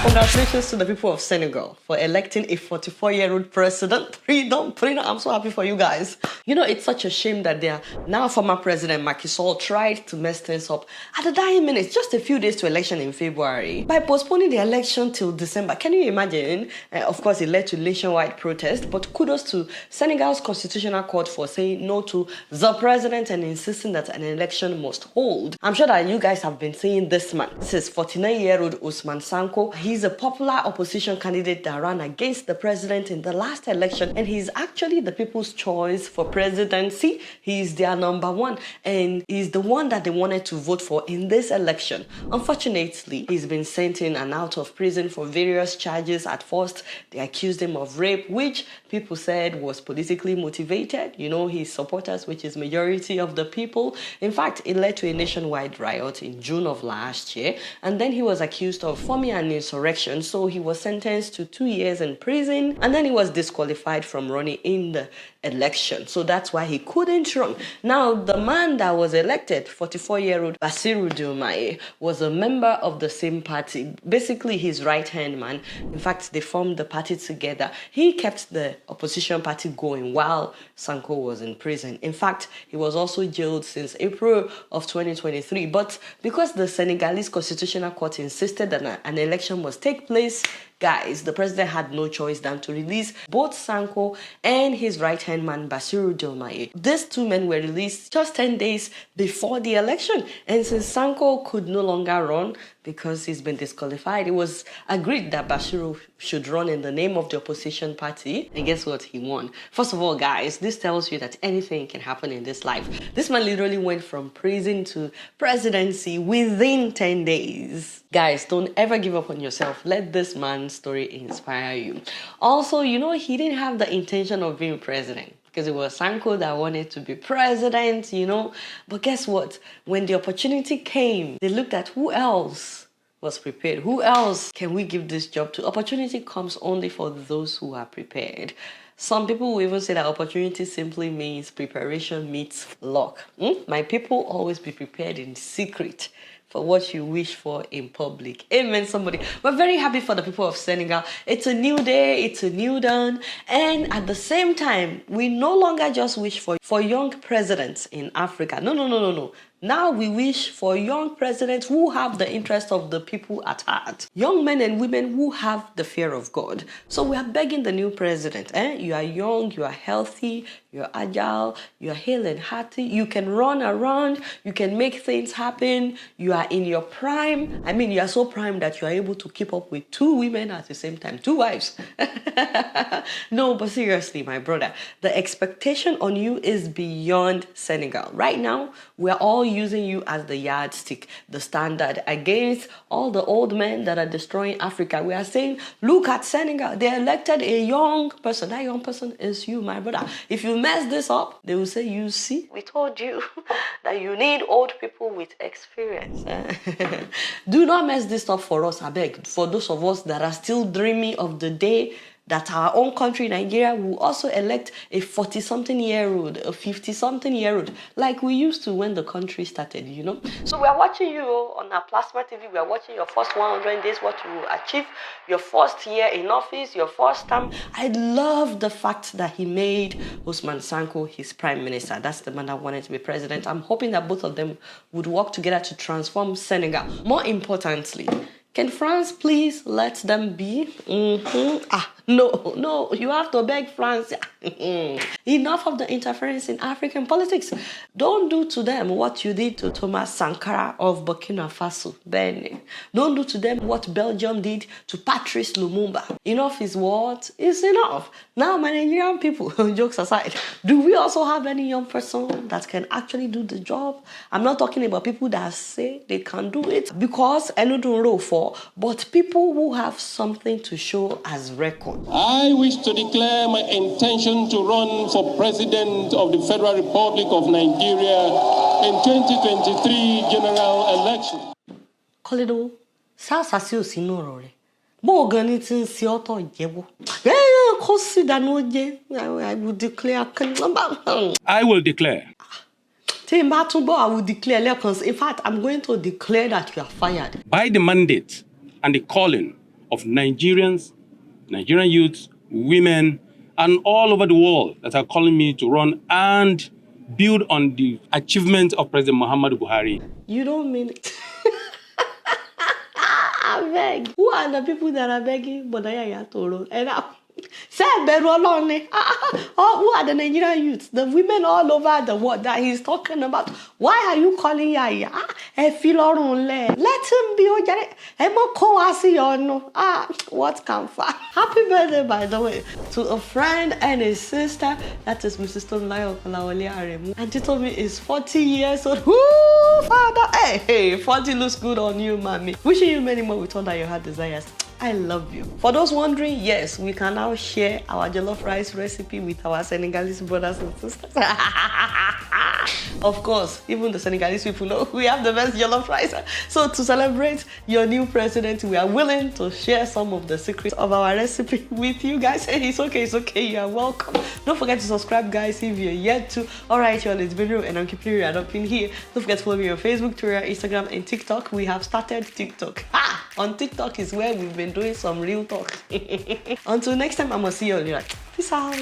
Congratulations to the people of Senegal for electing a 44-year-old president. Freedom. I'm so happy for you guys. You know, it's such a shame that their now former president Macky Sall tried to mess things up at the dying minutes, just a few days to election in February, by postponing the election till December. Can you imagine? Of course, it led to nationwide protest, but kudos to Senegal's constitutional court for saying no to the president and insisting that an election must hold. I'm sure that you guys have been seeing this man. This is 49-year-old Ousmane Sonko. He's a popular opposition candidate that ran against the president in the last election, and he's actually the people's choice for presidency. He's their number one, and he's the one that they wanted to vote for in this election. Unfortunately, he's been sent in and out of prison for various charges. At first, they accused him of rape, which people said was politically motivated. You know, his supporters, which is majority of the people. In fact, it led to a nationwide riot in June of last year, and then he was accused of forming an insurrection, so he was sentenced to 2 years in prison, and then he was disqualified from running in the election. So that's why he couldn't run. Now, the man that was elected, 44-year-old Bassirou Diomaye, was a member of the same party, basically his right-hand man. In fact, they formed the party together. He kept the opposition party going while Sonko was in prison. In fact, he was also jailed since April of 2023. But because the Senegalese Constitutional Court insisted that an election must take place, guys, the president had no choice than to release both Sonko and his right-hand man, Bassirou Diomaye. These two men were released just 10 days before the election. And since Sonko could no longer run because he's been disqualified, it was agreed that Bassirou should run in the name of the opposition party. And guess what? He won. First of all, guys, this tells you that anything can happen in this life. This man literally went from prison to presidency within 10 days. Guys, don't ever give up on yourself. Let this man's story inspire you. Also, you know, he didn't have the intention of being president, because it was Sonko that wanted to be president, you know. But guess what? When the opportunity came, they looked at who else was prepared. Who else can we give this job to? Opportunity comes only for those who are prepared. Some people will even say that opportunity simply means preparation meets luck. My people, always be prepared in secret for what you wish for in public. Amen, somebody. We're very happy for the people of Senegal. It's a new day, it's a new dawn, and at the same time, we no longer just wish for young presidents in Africa. No. Now we wish for young presidents who have the interest of the people at heart. Young men and women who have the fear of God. So we are begging the new president. You are young, you are healthy, you are agile, you are hale and hearty. You can run around, you can make things happen. You are in your prime. I mean, you are so prime that you are able to keep up with 2 women at the same time, 2 wives. No, but seriously, my brother, the expectation on you is beyond Senegal. Right now, we are all using you as the yardstick, the standard against all the old men that are destroying Africa. We are saying, look at Senegal. They elected a young person. That young person is you, my brother. If you mess this up, they will say, you see, we told you that you need old people with experience. Do not mess this up for us, I beg. For those of us that are still dreaming of the day that our own country, Nigeria, will also elect a 40-something-year-old, a 50-something-year-old, like we used to when the country started, you know. So we are watching you on our plasma TV. We are watching your first 100 days, what you will achieve, your first year in office, your first term. I love the fact that he made Ousmane Sonko his prime minister. That's the man that wanted to be president. I'm hoping that both of them would work together to transform Senegal. More importantly, can France please let them be? No, you have to beg France. Enough of the interference in African politics. Don't do to them what you did to Thomas Sankara of Burkina Faso, Benin. Don't do to them what Belgium did to Patrice Lumumba. Enough is what is enough. Now, my Nigerian people, jokes aside, do we also have any young person that can actually do the job? I'm not talking about people that say they can do it because I don't know for, but people who have something to show as record. I wish to declare my intention to run for President of the Federal Republic of Nigeria in 2023 general election. Kolido, sasasi osinoro re. Bo gani tin si oto jewo. I will declare. I will declare. I will declare. In fact, I'm going to declare that you are fired. By the mandate and the calling of Nigerians, Nigerian youths, women, and all over the world that are calling me to run and build on the achievement of President Muhammadu Buhari. You don't mean it. I beg. Who are the people that are begging? Bodaya Toro. And say, who are the Nigerian youths? The women all over the world that he's talking about. Why are you calling Yaya? Let him be. What can fa? Happy birthday, by the way, to a friend and his sister. That is Mrs. Tonlayo Kalawale Aremu. And she told me it's 40 years old. Woo, father. Hey, 40 looks good on you, mommy. Wishing you many more with all that your heart desires. I love you. For those wondering, yes, we can now share our jollof rice recipe with our Senegalese brothers and sisters. Of course, even the Senegalese people know we have the best jollof rice. So to celebrate your new president, we are willing to share some of the secrets of our recipe with you guys. Hey, it's okay, you are welcome. Don't forget to subscribe, guys, if you're yet to. Alright, y'all, it's been real and I'm keeping it up in here. Don't forget to follow me on Facebook, Twitter, Instagram, and TikTok. We have started TikTok. On TikTok is where we've been doing some real talk. Until next time, I'm gonna see you all. Peace out.